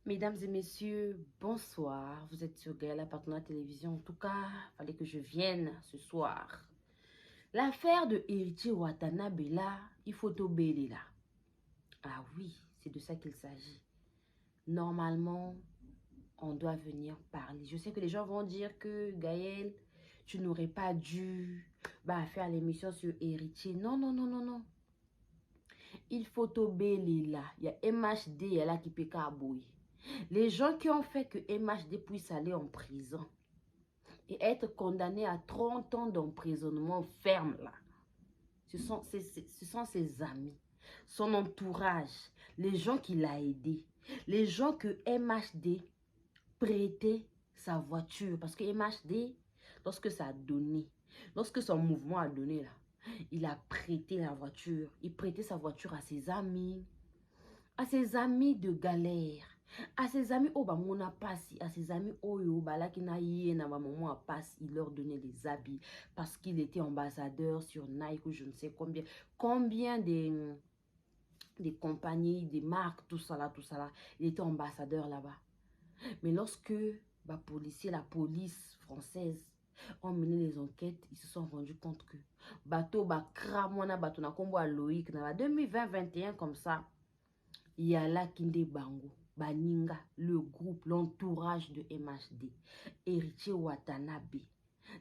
Mesdames et messieurs, bonsoir. Vous êtes sur Gaëla Partenaire Télévision. En tout cas, il fallait que je vienne ce soir. L'affaire de Héritier Watanabe là, il faut obéir là. Ah oui, c'est de ça qu'il s'agit. Normalement, on doit venir parler. Je sais que les gens vont dire que Gaël, tu n'aurais pas dû faire l'émission sur Héritier. Non, non, non, non, non. Il faut obéir là. Il y a MHD là qui peut cabouiller. Les gens qui ont fait que MHD puisse aller en prison et être condamné à 30 ans d'emprisonnement ferme là, ce sont ses amis, son entourage, les gens qui l'ont aidé, les gens que MHD prêtait sa voiture. Parce que MHD, lorsque ça a donné, lorsque son mouvement a donné là, il a prêté la voiture, il prêtait sa voiture à ses amis de galère, à ses amis au bamona passe, à ses amis au bala qui n'a yé na maman passe, il leur donnait des habits parce qu'il était ambassadeur sur Nike ou je ne sais combien des compagnies, des marques, tout ça là, il était ambassadeur là-bas. Mais lorsque policier, la police française ont mené les enquêtes, ils se sont rendus compte que bateau kramona bateau na kombo a Loïc na 2020-21 comme ça. Il y a là Kinde Bango, Baninga, le groupe, l'entourage de MHD, Héritier Watanabe.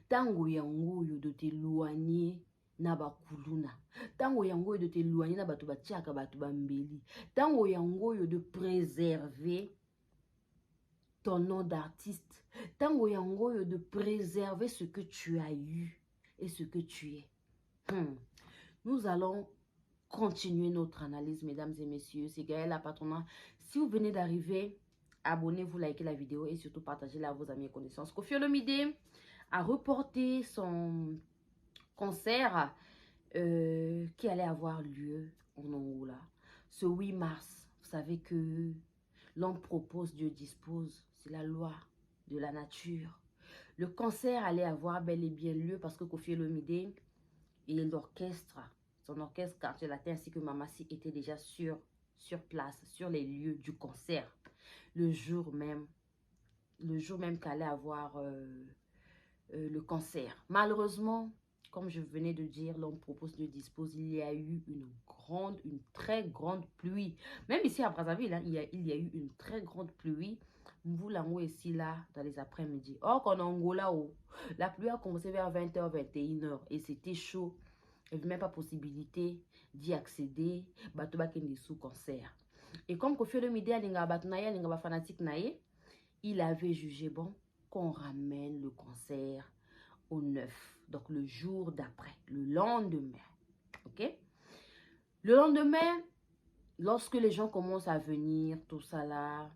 Tango yango yo de te loigner na bakuluna. Tango yango yo de te loigner na batu batiaka batu bambeli. Tango yango yo de préserver ton nom d'artiste. Tango yango yo de préserver ce que tu as eu et ce que tu es. Nous allons continuer notre analyse, mesdames et messieurs. C'est Gaëla Patronat. Si vous venez d'arriver, abonnez-vous, likez la vidéo et surtout partagez-la à vos amis et connaissances. Koffi Olomide a reporté son concert qui allait avoir lieu en Angola ce 8 mars. Vous savez que l'homme propose, Dieu dispose. C'est la loi de la nature. Le concert allait avoir bel et bien lieu parce que Koffi Olomide et l'orchestre, son orchestre Quartier Latin ainsi que Mamassi étaient déjà sur place, sur les lieux du concert. Le jour même qu'allait avoir le concert. Malheureusement, comme je venais de dire, l'homme propose, Dieu dispose, il y a eu une très grande pluie. Même ici à Brazzaville, hein, il y a eu une très grande pluie. Mvoulango ici là, dans les après-midi. Or qu'en Angola, la pluie a commencé vers 20h, 21h et c'était chaud. Il n'y avait même pas possibilité d'y accéder. Batoba Kendi sous concert. Et comme Koffi Olomide alinga batnaye, alinga fanatique naye, il avait jugé bon qu'on ramène le concert au 9. Donc le jour d'après, le lendemain. Ok? Le lendemain, lorsque les gens commencent à venir, tout ça là,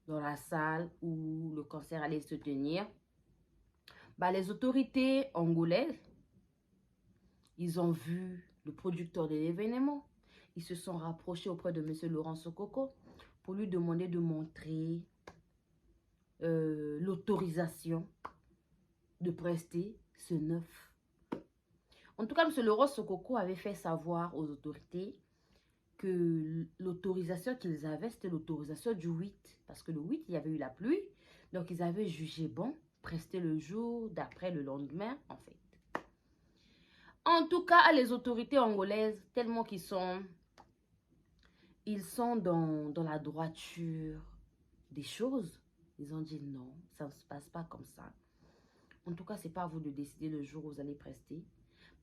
dans la salle où le concert allait se tenir, les autorités angolaises, ils ont vu le producteur de l'événement. Ils se sont rapprochés auprès de M. Laurent Sokoko pour lui demander de montrer l'autorisation de prester ce 9. En tout cas, M. Laurent Sokoko avait fait savoir aux autorités que l'autorisation qu'ils avaient, c'était l'autorisation du 8. Parce que le 8, il y avait eu la pluie. Donc, ils avaient jugé bon, prester le jour d'après, le lendemain, en fait. En tout cas, les autorités angolaises, tellement qu'ils sont dans la droiture des choses, ils ont dit non, ça ne se passe pas comme ça. En tout cas, ce n'est pas à vous de décider le jour où vous allez prester.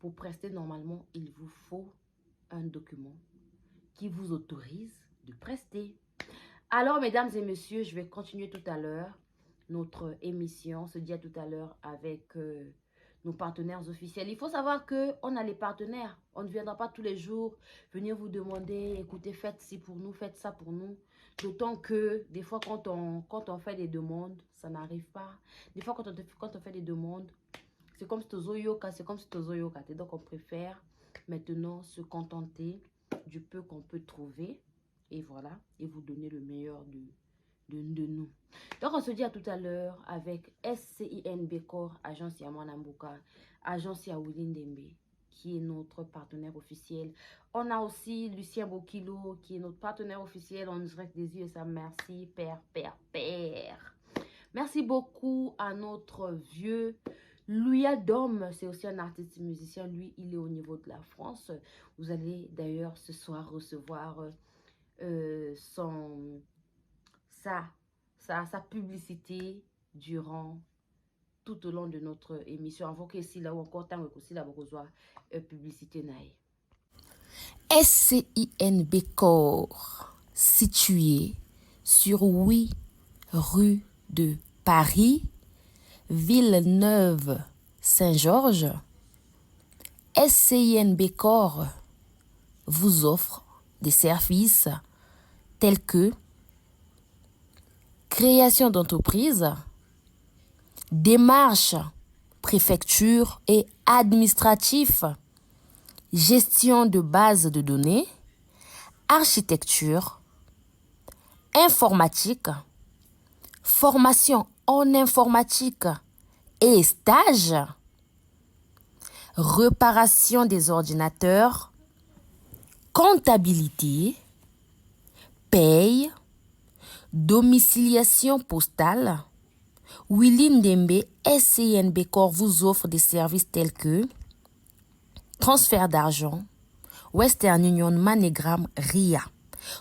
Pour prester, normalement, il vous faut un document qui vous autorise de prester. Alors, mesdames et messieurs, je vais continuer tout à l'heure notre émission. On se dit à tout à l'heure avec nos partenaires officiels. Il faut savoir qu'on a les partenaires. On ne viendra pas tous les jours venir vous demander, écoutez, faites ci pour nous, faites ça pour nous. D'autant que des fois, quand on fait des demandes, ça n'arrive pas. Des fois, quand on fait des demandes, c'est comme si Tozoyoka, c'est comme si Tozoyoka. Donc, on préfère maintenant se contenter du peu qu'on peut trouver. Et voilà, et vous donner le meilleur de nous. Donc, on se dit à tout à l'heure avec SCIN Bekor, agence Yamanambuka, agence Yawilin Dembe. qui est notre partenaire officiel. On a aussi Lucien Bokilo, qui est notre partenaire officiel en direct des USA. Merci, père. Merci beaucoup à notre vieux Louis Dom, c'est aussi un artiste musicien. Lui, il est au niveau de la France. Vous allez d'ailleurs ce soir recevoir sa publicité durant tout au long de notre émission. Avant que si là ou encore tant que si là vous reçoit publicité naïe. SCINB Corps, situé sur 8 rue de Paris, Villeneuve-Saint-Georges. SCINB Corps vous offre des services tels que création d'entreprise, démarches, préfecture et administratif, gestion de bases de données, architecture, informatique, formation en informatique et stage, réparation des ordinateurs, comptabilité, paye, domiciliation postale. Willy Ndembe SCINB Corps vous offre des services tels que transfert d'argent, Western Union, MoneyGram, RIA.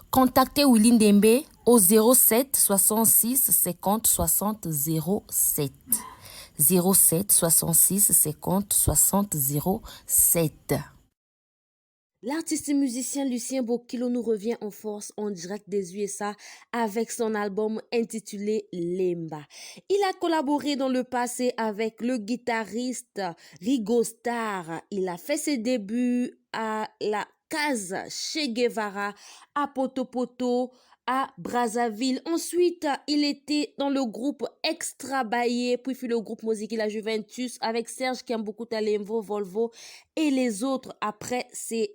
Contactez Willy Ndembe au 07 66 50 60 07. 07 66 50 60 07. L'artiste musicien Lucien Bokilo nous revient en force en direct des USA avec son album intitulé Lemba. Il a collaboré dans le passé avec le guitariste Rigo Starr. Il a fait ses débuts à la Casa Che Guevara, à Poto, à Brazzaville. Ensuite, il était dans le groupe Extra Baye, puis fut le groupe musical La Juventus avec Serge Kiambuku Talemvo, Volvo et les autres. Après, c'est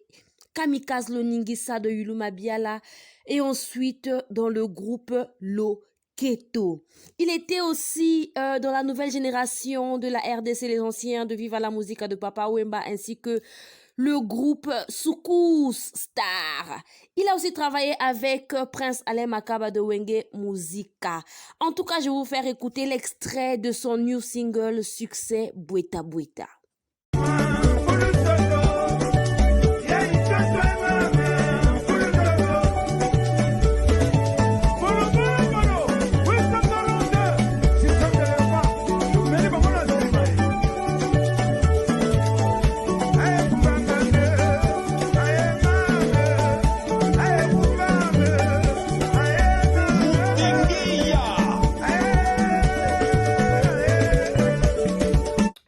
Kamikaze Loningisa de Yuluma Biala et ensuite dans le groupe Loketo. Il était aussi dans la nouvelle génération de la RDC, les anciens de Viva la Musica de Papa Wemba ainsi que le groupe Soukous Star. Il a aussi travaillé avec Prince Alain Makaba de Wenge Musica. En tout cas, je vais vous faire écouter l'extrait de son new single succès Bweta Bweta.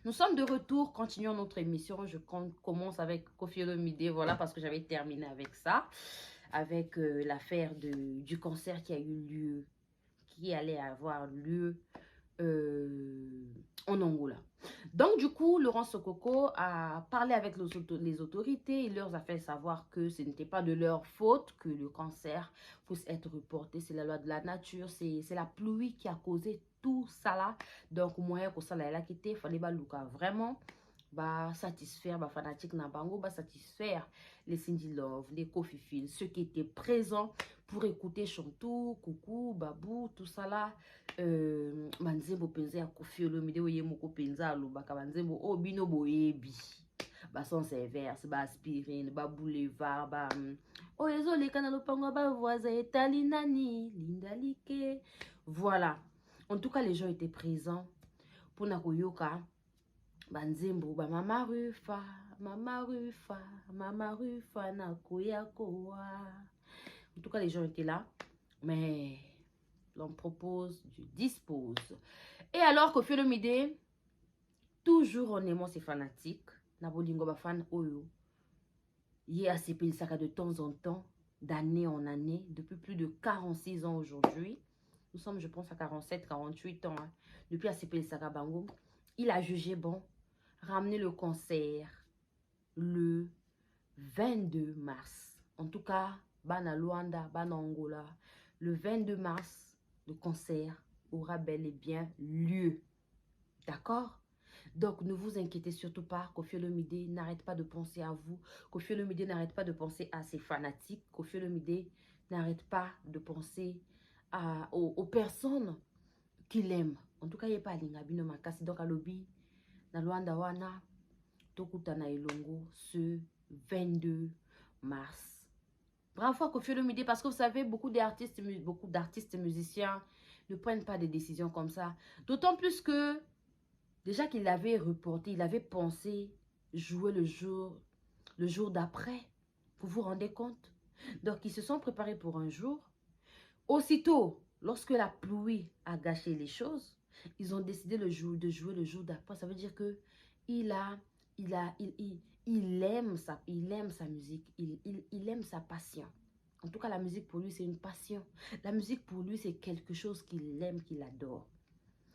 Nous sommes de retour, continuons notre émission. Je commence avec Koffi Olomide, voilà, parce que j'avais terminé avec ça, avec l'affaire du concert qui a eu lieu, qui allait avoir lieu en Angola. Donc, du coup, Laurent Sokoko a parlé avec les autorités. Il leur a fait savoir que ce n'était pas de leur faute que le concert puisse être reporté. C'est la loi de la nature, c'est la pluie qui a causé tout ça là. Donc, moyen que ça là quitté, il fallait vraiment satisfaire les fanatiques na bango, satisfaire les Cindy Love, les Kofi Phil, ceux qui étaient présents pour écouter Chantou, Coucou, Babou, tout ça là. Manzembo penza ya Koffi Olomide oye moko penza alobaka manzembo o bino boyebi. Son sévère, ba aspirine, ba boulevard, ba o ezoleka na lopango ba voisin etali nani, Linda Like. Voilà. En tout cas, les gens étaient présents pour na koyoka banzembo ba mama rufa na koya koa. En tout cas, les gens étaient là, mais l'on propose, Dieu dispose. Et alors Koffi Olomide, toujours en aimant ses fanatiques, na bolingo ba fan oyo, y a CP Saka de temps en temps, d'année en année, depuis plus de 46 ans aujourd'hui. Nous sommes, je pense, à 47, 48 ans. Hein, depuis ACP Saka Bango, il a jugé bon ramener le concert le 22 mars. En tout cas, Bana Luanda, Bana Angola, le 22 mars, le concert aura bel et bien lieu. D'accord? Donc, ne vous inquiétez surtout pas. Koffi Olomide n'arrête pas de penser à vous. Koffi Olomide n'arrête pas de penser à ses fanatiques. Koffi Olomide n'arrête pas de penser aux personnes qu'il aime. En tout cas, il n'y a pas de makasi. Donc, à lobby, na Luanda wana, tokutana elongo ce 22 mars. Bravo à Koffi Olomide parce que vous savez, beaucoup d'artistes musiciens ne prennent pas des décisions comme ça. D'autant plus que déjà qu'il avait reporté, il avait pensé jouer le jour d'après. Vous vous rendez compte? Donc, ils se sont préparés pour un jour. Aussitôt, lorsque la pluie a gâché les choses, ils ont décidé de jouer le jour d'après. Ça veut dire que il aime sa musique, il aime sa passion. En tout cas, la musique pour lui, c'est une passion. La musique pour lui, c'est quelque chose qu'il aime, qu'il adore.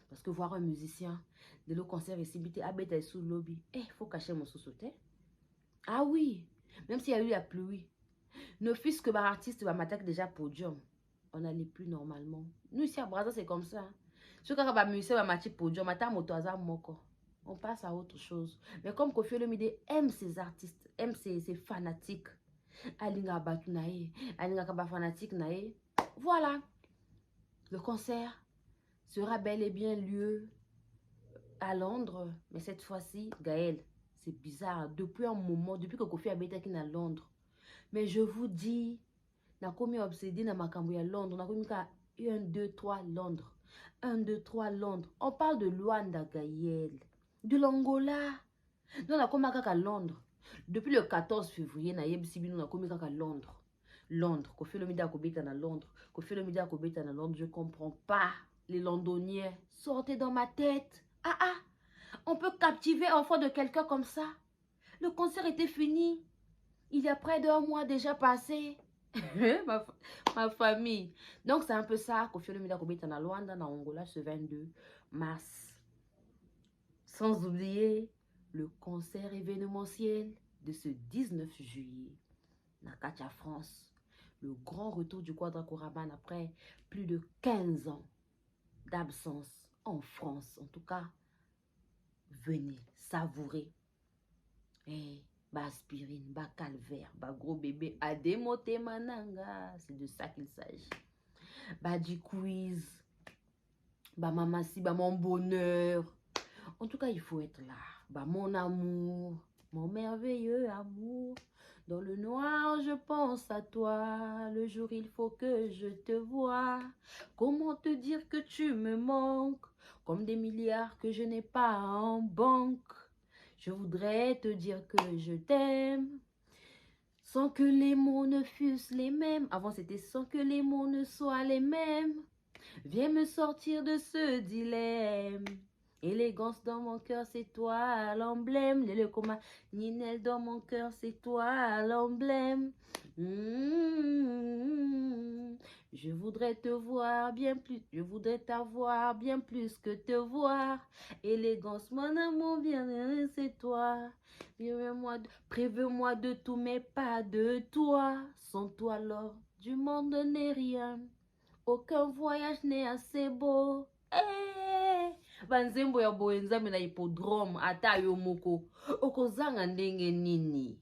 Parce que voir un musicien de le concert et s'habiter à sous le lobby, il faut cacher mon sous-sauté. Ah oui, même s'il y a eu la pluie. Ne fût-ce que ma artiste va m'attaquer déjà podium. On n'allait plus normalement. Nous ici à Brazza, c'est comme ça. Ce quand va musicien va m'attaquer podium, on passe à autre chose. Mais comme Koffi Olomide aime ses artistes, aime ses fanatiques, Alinga Batunae, Alinga Kaba fanatique nae, voilà. Le concert sera bel et bien lieu à Londres, mais cette fois-ci, Gaël, c'est bizarre. Depuis un moment, depuis que Koffi habite à Londres, mais je vous dis, na komi obsédé na makambo à Londres, na komi ka 1, 2, 3 Londres, 1, 2, 3 Londres. On parle de Luanda, Gaël, de l'Angola. Non, na komi à Londres. Depuis le 14 février, na yebisibi na komi à Londres. Londres, Koffi Olomide akobeta na Londres, Koffi Olomide akobeta na Londres, je comprends pas. Les Londoniens, sortez dans ma tête. On peut captiver enfant de quelqu'un comme ça. Le concert était fini. Il y a près d'un mois déjà passé. ma famille. Donc c'est un peu ça. Koffi Olomide akobeta na Luanda, na Angola, ce 22 mars. Sans oublier le concert événementiel de ce 19 juillet. Nakacha France. Le grand retour du Quadra Koraman après plus de 15 ans d'absence en France. En tout cas, venez savourer. Aspirine, calvaire, gros bébé, adémoté mananga. C'est de ça qu'il s'agit. Du quiz, mamassi, mon bonheur. En tout cas, il faut être là. Mon amour, mon merveilleux amour. Dans le noir, je pense à toi. Le jour, il faut que je te voie. Comment te dire que tu me manques? Comme des milliards que je n'ai pas en banque. Je voudrais te dire que je t'aime. Sans que les mots ne fussent les mêmes. Avant, c'était sans que les mots ne soient les mêmes. Viens me sortir de ce dilemme. Élégance dans mon cœur, c'est toi l'emblème. Le coma, Ninel dans mon cœur, c'est toi l'emblème. Je voudrais te voir bien plus. Je voudrais t'avoir bien plus que te voir. Élégance, mon amour, bien, c'est toi. Préveux-moi de tout, mais pas de toi. Sans toi, l'or du monde n'est rien. Aucun voyage n'est assez beau. Banzembo ya boenzame na hippodrome ata yo moko okozanga ndenge nini.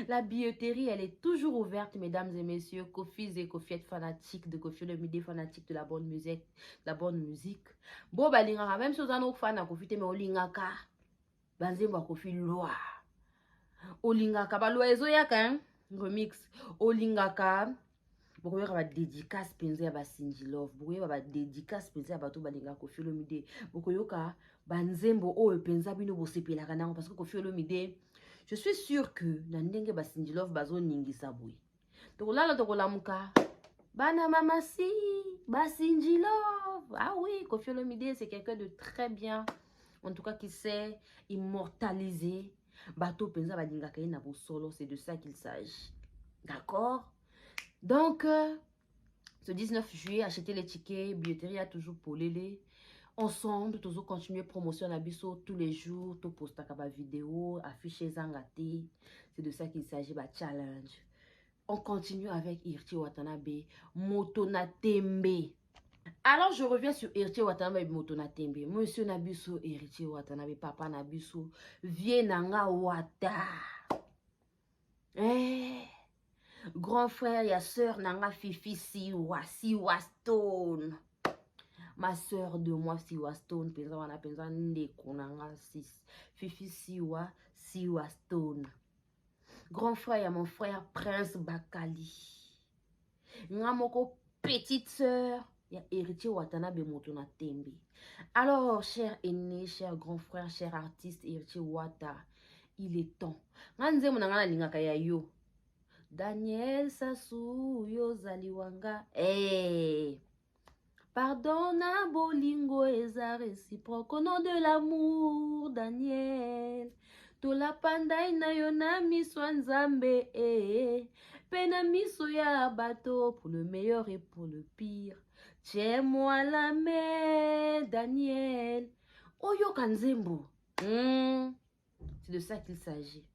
La billetterie, elle est toujours ouverte, mesdames et messieurs. Kofis et Kofiette fanatiques de Koffi Olomide, fanatiques de la bonne musique. Bon, balingaka, même si vous avez fan à Koffi, mais olingaka. Banzembo ya Koffi loa. Olingaka, ba loa ezo yaka, remix. Olingaka. Beaucoup de dédicace penser à Basinji Love, beaucoup de dédicace penser à Bato Balinga Koffi Olomide, beaucoup de banzembo o pensa bino bosepela kana parce que Koffi Olomide, je suis sûr que nandenge Basinji Love bazo ningi sabui. Donc là to lamuka bana mamasi Basinji Love. Ah oui, Koffi Olomide c'est quelqu'un de très bien, en tout cas qui sait immortaliser Bato pensa Balinga kana bo solo, c'est de ça qu'il s'agit. D'accord? Donc, ce 19 juillet, achetez les tickets, billetterie a toujours pour les. Ensemble, toujours continuer promotion à Bisso tous les jours, tout poster des vidéos, afficher Zangate. C'est de ça qu'il s'agit, challenge. On continue avec Irti Watanabe, Moto na Tembe. Alors, je reviens sur Héritier Watanabe Motonatembe. Monsieur Nabiso, Héritier Watanabe, Papa Nabiso, Vienanga Wata. Grand frère, ya sœur Nanga Fifi Siwa Stone. Ma sœur de moi, Siwa Stone, penza wana penza ndeko Nanga Fifi Siwa Stone. Grand frère, ya mon frère Prince Bakali. Nga moko petite sœur. Il y a Héritier Watanabe Motonatembe. Alors, cher aîné, cher grand frère, cher artiste, Héritier Wata, il est temps. Daniel Sassou Yozaliwanga. Hey! Pardonne bolingo eza réciproque au nom de l'amour, Daniel. Tola pandai na yona miso nzambe. Pena miso ya bateau pour le meilleur et pour le pire. Tiens-moi la main, Daniel. Oyo Kanzembo. C'est de ça qu'il s'agit.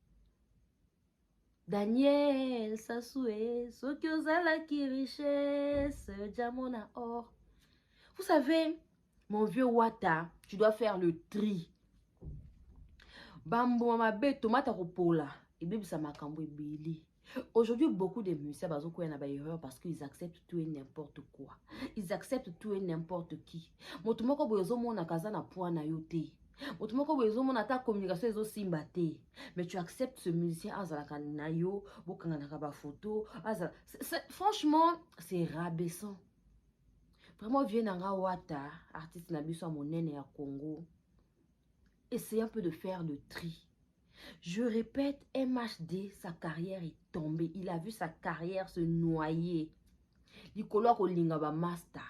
Daniel Sassoué, Sokyozala qui richesse, Diamona or. Vous savez, mon vieux Wata, tu dois faire le tri. Bambo mabe tomate ropola. Et bien ça m'a cambré Billy. Aujourd'hui, beaucoup de musiciens ont erreur parce qu'ils acceptent tout et n'importe quoi. Ils acceptent tout et n'importe qui. Motumoko boyozo mona kaza na poa na yote. Motumoko boyozo mona ta communication ezo simbate. Mais tu acceptes ce musicien azalaka na yo, bokanga na ba photo, azala. Franchement, c'est rabaissant. Vraiment vieux nanga Wata, artiste na biso monene ya Congo. Essayez un peu de faire le tri. Je répète, MHD, sa carrière est tombée. Il a vu sa carrière se noyer. Likolo ko linga ba master.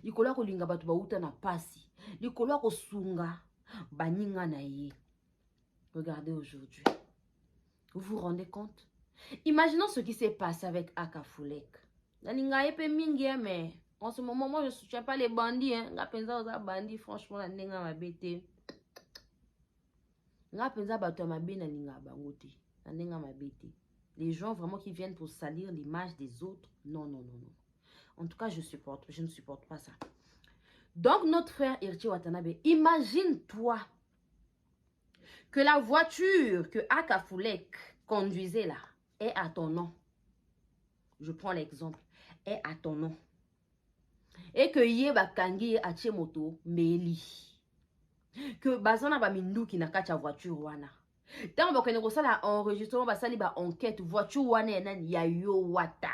Likolo ko linga ba tuba uta na pasi. Likolo ko sunga baninga na ye. Regardez aujourd'hui. Vous vous rendez compte? Imaginons ce qui s'est passé avec Akafulek. Naninga epe mingi mais en ce moment moi je soutiens pas les bandits hein. Nga penza oza bandit franchement la nenga ma bête. Les gens vraiment qui viennent pour salir l'image des autres, non, non, non, non. En tout cas, je ne supporte pas ça. Donc, notre frère Héritier Watanabe, imagine-toi que la voiture que Akafulek conduisait là est à ton nom. Je prends l'exemple, est à ton nom. Et que Yeba Kangi Achemoto Meli. Que bazana ba minduki na kacha voiture wana. Tant ba kene ça la enregistrement ba sali ba enquête voiture wana ya yo Wata.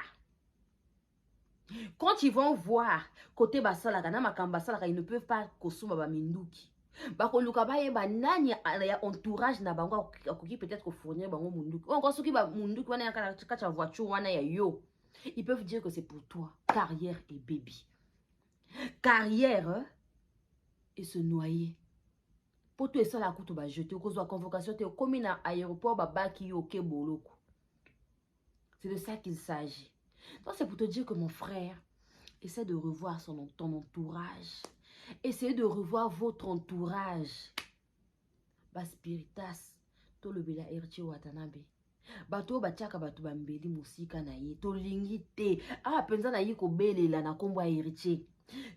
Quand ils vont voir côté basala kana makamba sala ils ne peuvent pas kosuma ba minduki. Ba ko luka ba ye ba nani ya entourage na bango akoki peut-être ko fournir bango munduki. Encore ceux qui ba munduki wana ya kacha voiture wana ya yo. Ils peuvent dire que c'est pour toi, carrière et baby. Carrière et se noyer. Pour tout ça la coupe ba jeter cause de la convocation te comme na aéroport ba baki yo ke boloko. C'est de ça qu'il s'agit. Donc c'est pour te dire que mon frère essaie de revoir ton entourage. Essayez de revoir votre entourage. Ba spiritas to le bela Héritier Watanabe. Bato batiaka bato bambeli musika na ye to lingite. Ah penza na ye ko belela na kombo Héritier.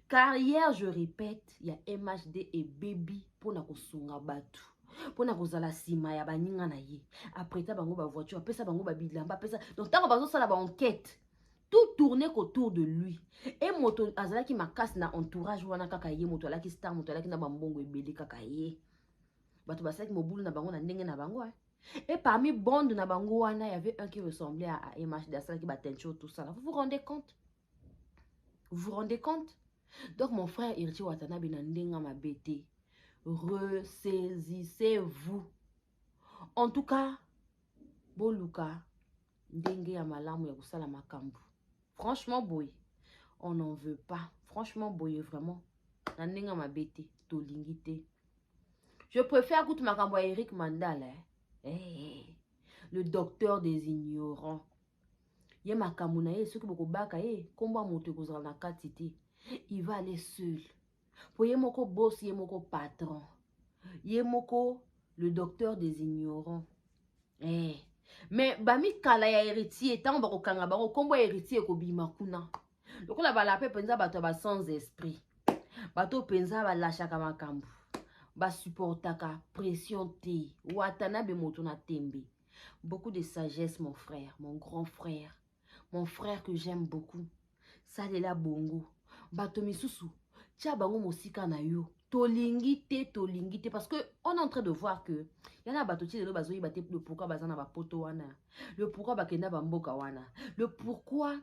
Carrière, je répète, il y a MHD et Baby pour na kosunga batu. Pour na kozala sima ya baninga na ye. Après ta bango ba voiture, après ça bango ba bilamba, après ça. Donc tant bazo sala ba enquête. Tout tourner autour de lui. Et moto azala ki makasi na entourage wana kaka ye moto ala ki star moto ala ki na bambongo ebele kaka ye. Bato basala ki mobulu na bango na ndenge na bango. Et parmi bande na bango wana, il y avait un qui ressemblait à MHD, asala ki batencho tout ça. Vous vous rendez compte? Vous vous rendez compte? Donc mon frère Héritier Watanabe Nandenga Mabete, ressaisissez-vous. En tout cas, Boluka, Ndenge ya malamu ya kusala makambu. Franchement, boy, on n'en veut pas. Franchement, boy, vraiment. Nandenga Mabete, tolingite. Je préfère goûter makambu à Eric Mandal. Hey, le docteur des ignorants. Ye makambu na ye, ceux qui boko baka ye, komba moto kozala na katite. Il va aller seul. Pour Yemoko boss, Yemoko patron. Yemoko, le docteur des ignorants. Mais, Bami Kala ya héritier, tant bako kanga bako, kombo héritier ko bimakuna. Lokola balape penza bato ba sans esprit. Bato penza balashaka makambu. Ba supportaka pression te. Watanabe moto na tembe. Beaucoup de sagesse mon frère, mon grand frère. Mon frère que j'aime beaucoup. Salela bongo. Bato misusu. Tia bango mosika na yo. Tolingi te. Parce que on est en train de voir que y en a bato ti lelo bazoyi bate le pourquoi bazana ba poto wana. Le pourquoi bakenda bamboka wana. Le pourquoi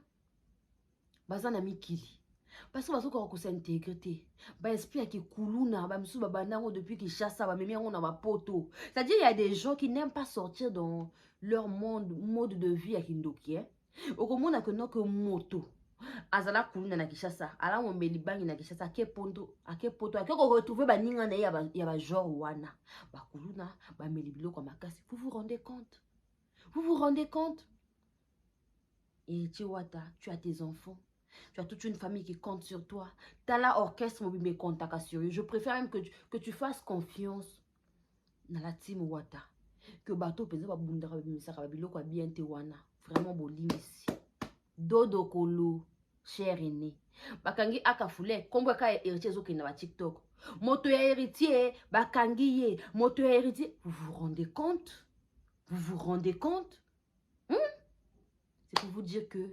bazana mikili. Parce que bazo ko s'intégrer. Ba esprit ki kuluna ba misu ba banango depuis ki chassa ba memi on na ba poto. C'est-à-dire il y a des gens qui n'aiment pas sortir dans leur mode de vie à Kindoki. Au komona que non que moto. Azala kuluna na Kishasa, ala mombeli bangi na Kishasa, ake poto, ake ko retrouver ba ninga na ya ba genre wana. Ba kuluna, ba meli biloko makasi. Vous vous rendez compte? Vous vous rendez compte? Et Wata, tu as tes enfants. Tu as toute une famille qui compte sur toi. T'as la orchestre mobile compte sur eux. Je préfère même que tu fasses confiance dans la team Wata. Que bateau penza ba bundara ba misaka ba biloko bien te wana. Vraiment bolimisi. Dodo kolo, cher aîné. Bakangi akafule, kombo ka héritier zo kina ba TikTok. Moto ya héritier, bakangi ye, moto ya héritier. Vous vous rendez compte? Vous vous rendez compte? C'est pour vous dire que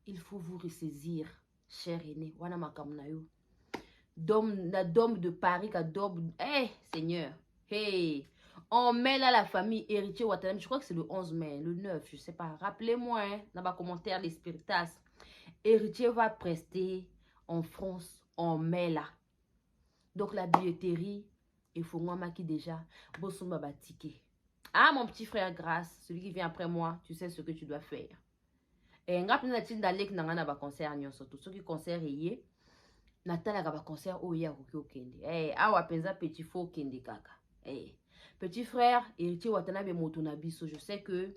il faut vous ressaisir, cher aîné. Wana makamna yo. Dom de Paris ka dom. Eh, Seigneur. Hey. On met là la famille héritier Watanabe. Je crois que c'est le 11 mai, le 9, je sais pas. Rappelez-moi, hein, dans ma commentaire, les spiritas. Héritier va prester en France en mai là. Donc la billetterie, il faut moi qui déjà. Bosumba batike. Ah, mon petit frère Grâce, celui qui vient après moi, tu sais ce que tu dois faire. Et nga pina tin dalek nangana ba concert nyonso tout ce qui concert yé. Natala ka ba concert oya ko kende. Eh, awa penza petit faux kende kaka. Eh. Petit frère, héritier Watanabe moto na biso, je sais que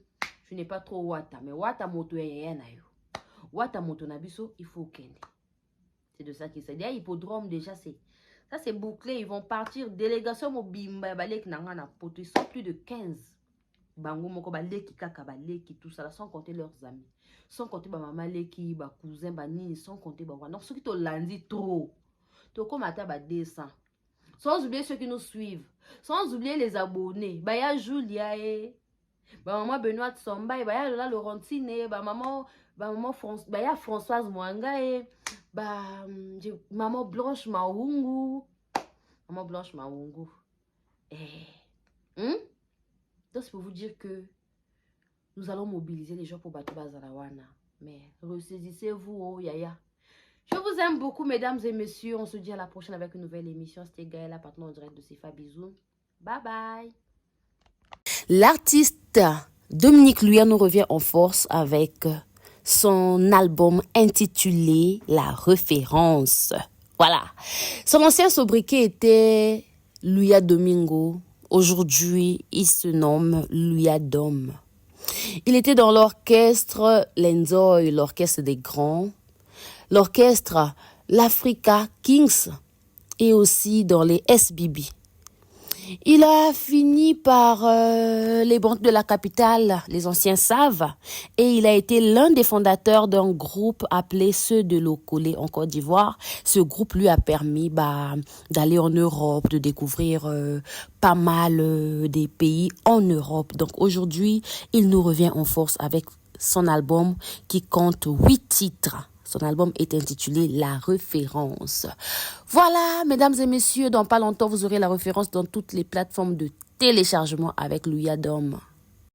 tu n'es pas trop Wata, mais Wata moto ya na yo. Wata moto na biso, il faut kende. C'est de ça qu'il s'agit. D'ailleurs, hippodrome déjà ça c'est bouclé, ils vont partir délégation mobimba balek nangana poto, ils sont plus de 15. Bango moko baleki kaka baleki tout ça, sans compter leurs amis. Sans compter ba maman leki, ba cousin, ba nini, sans compter ba wana. Donc ceux qui te landi trop. To comme ata ba 200. Sans oublier ceux qui nous suivent. Sans oublier les abonnés. Baya Julia et ba maman Benoît Somba et baya Lola Laurentine et ba maman baya Françoise Mwanga et maman Blanche Mahungu. Maman Blanche Mahungu. Donc c'est pour vous dire que nous allons mobiliser les gens pour battre Bazalawana. Mais ressaisissez-vous, oh yaya. Je vous aime beaucoup, mesdames et messieurs. On se dit à la prochaine avec une nouvelle émission. C'était Gaëla, partenaire en direct de Sifa. Bisous. Bye bye. L'artiste Dominique Luya nous revient en force avec son album intitulé La Référence. Voilà. Son ancien sobriquet était Luya Domingo. Aujourd'hui, il se nomme Luya Dom. Il était dans l'orchestre Lenzoy, l'orchestre des grands, l'orchestre l'Africa Kings et aussi dans les SBB. Il a fini par les banques de la capitale, les anciens savent, et il a été l'un des fondateurs d'un groupe appelé Ceux de Lokole en Côte d'Ivoire. Ce groupe lui a permis d'aller en Europe, de découvrir pas mal des pays en Europe. Donc aujourd'hui, il nous revient en force avec son album qui compte 8 titres. Son album est intitulé La Référence. Voilà, mesdames et messieurs, dans pas longtemps, vous aurez La Référence dans toutes les plateformes de téléchargement avec Luya Dom.